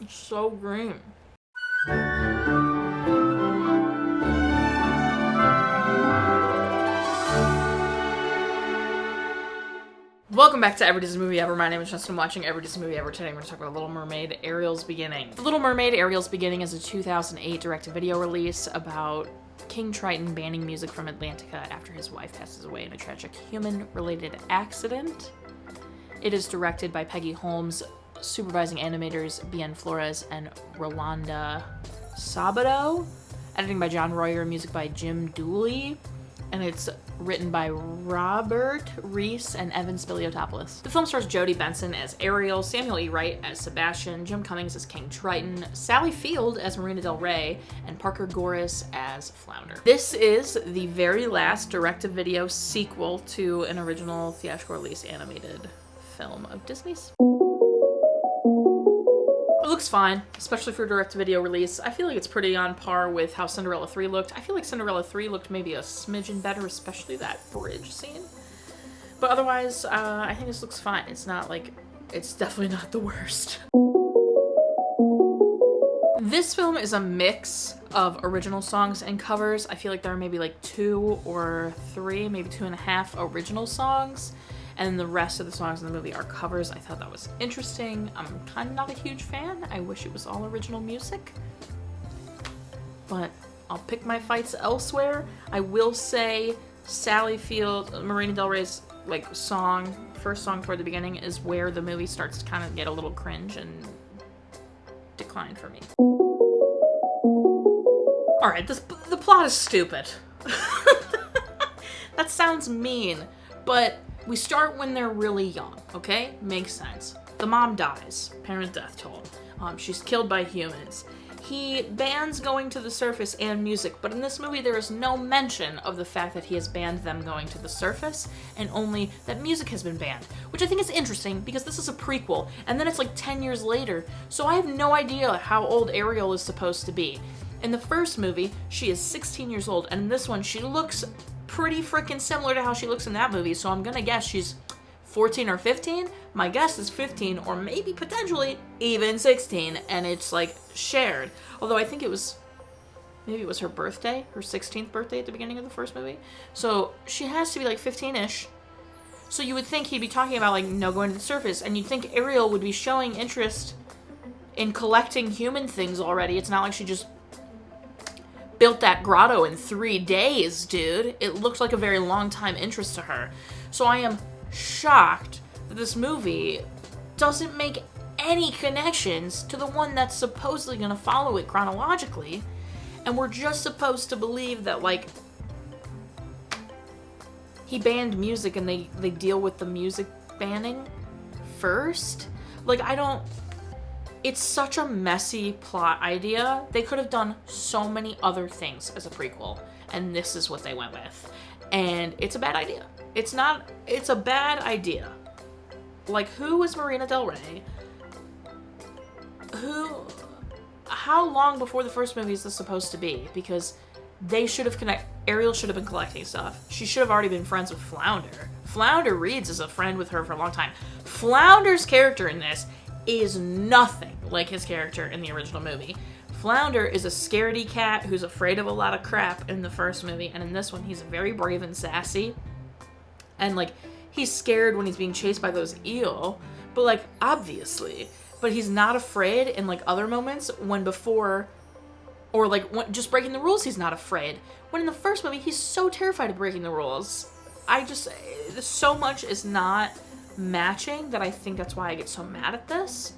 It's so green. Welcome back to Every Disney Movie Ever. My name is Jess and I'm watching Every Disney Movie Ever. Today we're going to talk about Little Mermaid, Ariel's Beginning. The Little Mermaid, Ariel's Beginning is a 2008 direct-to-video release about King Triton banning music from Atlantica after his wife passes away in a tragic human-related accident. It is directed by Peggy Holmes, supervising animators Flores and Rolanda. Sabado, editing by John Royer, music by Jim Dooley, and it's written by Robert Reece and Evan Spiliotopoulos. The film stars Jodi Benson as Ariel, Samuel E. Wright as Sebastian, Jim Cummings as King Triton, Sally Field as Marina Del Rey, and Parker Goris as Flounder. This is the very last direct-to-video sequel to an original theatrical release animated film of Disney's. It looks fine, especially for a direct-to-video release. I feel like it's pretty on par with how Cinderella 3 looked. I feel like Cinderella 3 looked maybe a smidgen better, especially that bridge scene. But otherwise, I think this looks fine. It's not like, it's definitely not the worst. This film is a mix of original songs and covers. I feel like there are maybe like 2 or 3, maybe 2.5 original songs. And the rest of the songs in the movie are covers. I thought that was interesting. I'm kind of not a huge fan. I wish it was all original music. But I'll pick my fights elsewhere. I will say Sally Field, Marina Del Rey's song, first song toward the beginning, is where the movie starts to kind of get a little cringe and decline for me. Alright, the plot is stupid. That sounds mean, but we start when they're really young, okay? Makes sense. The mom dies. Parent death toll. She's killed by humans. He bans going to the surface and music, but in this movie there is no mention of the fact that he has banned them going to the surface, and only that music has been banned, which I think is interesting because this is a prequel, and then it's like 10 years later, so I have no idea how old Ariel is supposed to be. In the first movie, she is 16 years old, and in this one, she looks pretty freaking similar to how she looks in that movie, so I'm gonna guess she's 14 or 15. My guess is 15, or maybe potentially even 16, and it's like shared. Although I think maybe it was her birthday, her 16th birthday at the beginning of the first movie. So she has to be like 15-ish. So you would think he'd be talking about going to the surface, and you'd think Ariel would be showing interest in collecting human things already. It's not like she just built that grotto in 3 days, dude. It looked like a very long time interest to her. So I am shocked that this movie doesn't make any connections to the one that's supposedly gonna follow it chronologically, and we're just supposed to believe that he banned music and they deal with the music banning first. It's such a messy plot idea. They could have done so many other things as a prequel, and this is what they went with. And it's a bad idea. It's a bad idea. Who is Marina Del Rey? How long before the first movie is this supposed to be? Because they should have Ariel should have been collecting stuff. She should have already been friends with Flounder. Flounder reads as a friend with her for a long time. Flounder's character in this is nothing like his character in the original movie. Flounder is a scaredy cat who's afraid of a lot of crap in the first movie, and in this one he's very brave and sassy. And he's scared when he's being chased by those eel, but obviously. But he's not afraid in other moments when just breaking the rules he's not afraid. When in the first movie he's so terrified of breaking the rules. So much is not matching that I think that's why I get so mad at this.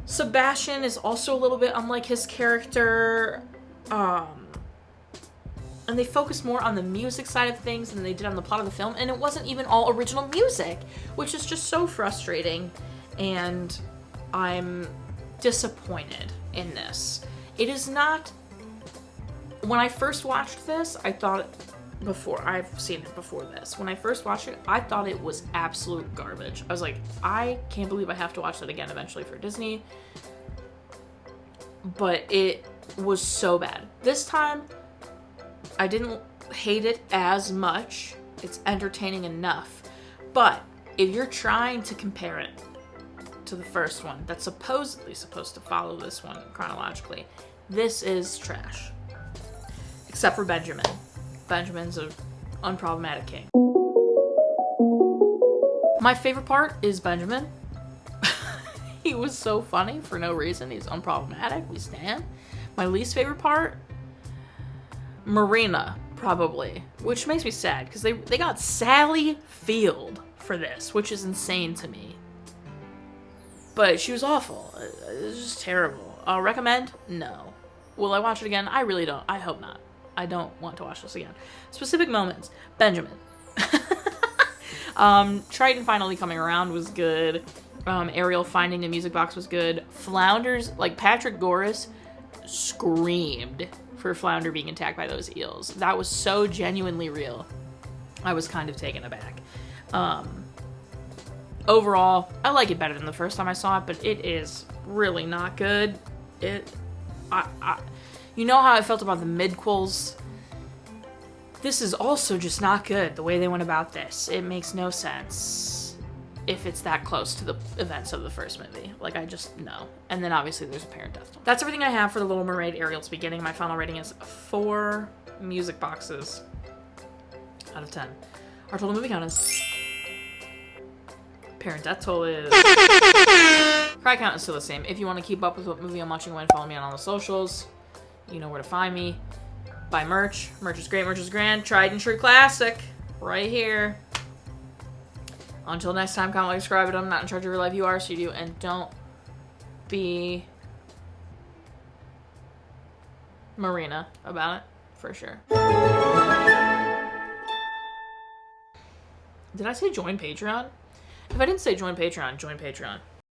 Sebastian is also a little bit unlike his character, and they focus more on the music side of things than they did on the plot of the film, and it wasn't even all original music, which is just so frustrating, and I'm disappointed in this. It is not... When I first watched this, I've seen it before this. When I first watched it, I thought it was absolute garbage. I was like, I can't believe I have to watch that again eventually for Disney. But it was so bad. This time, I didn't hate it as much. It's entertaining enough. But if you're trying to compare it to to the first one that's supposedly supposed to follow this one chronologically. This is trash. Except for Benjamin. Benjamin's an unproblematic king. My favorite part is Benjamin. He was so funny for no reason. He's unproblematic. We stand. My least favorite part? Marina, probably. Which makes me sad, because they got Sally Field for this, which is insane to me. But she was awful. It was just terrible. Recommend? No. Will I watch it again? I really don't. I hope not. I don't want to watch this again. Specific moments. Benjamin. Triton finally coming around was good. Ariel finding the music box was good. Flounder's, like, Patrick Goris screamed for Flounder being attacked by those eels. That was so genuinely real. I was kind of taken aback. Overall, I like it better than the first time I saw it, but it is really not good. You know how I felt about the midquels? This is also just not good, the way they went about this. It makes no sense if it's that close to the events of the first movie. Like, I just, no. And then obviously there's a parent death. That's everything I have for The Little Mermaid, Ariel's Beginning. My final rating is 4 music boxes out of 10. Our total movie count is... Parent death toll is... Cry count is still the same. If you want to keep up with what movie I'm watching when, follow me on all the socials. You know where to find me. Buy merch. Merch is great. Merch is grand. Tried and true classic. Right here. Until next time, comment, like, subscribe, but I'm not in charge of your life. You are, so you do. And don't be Marina about it, for sure. Did I say join Patreon? If I didn't say join Patreon, join Patreon.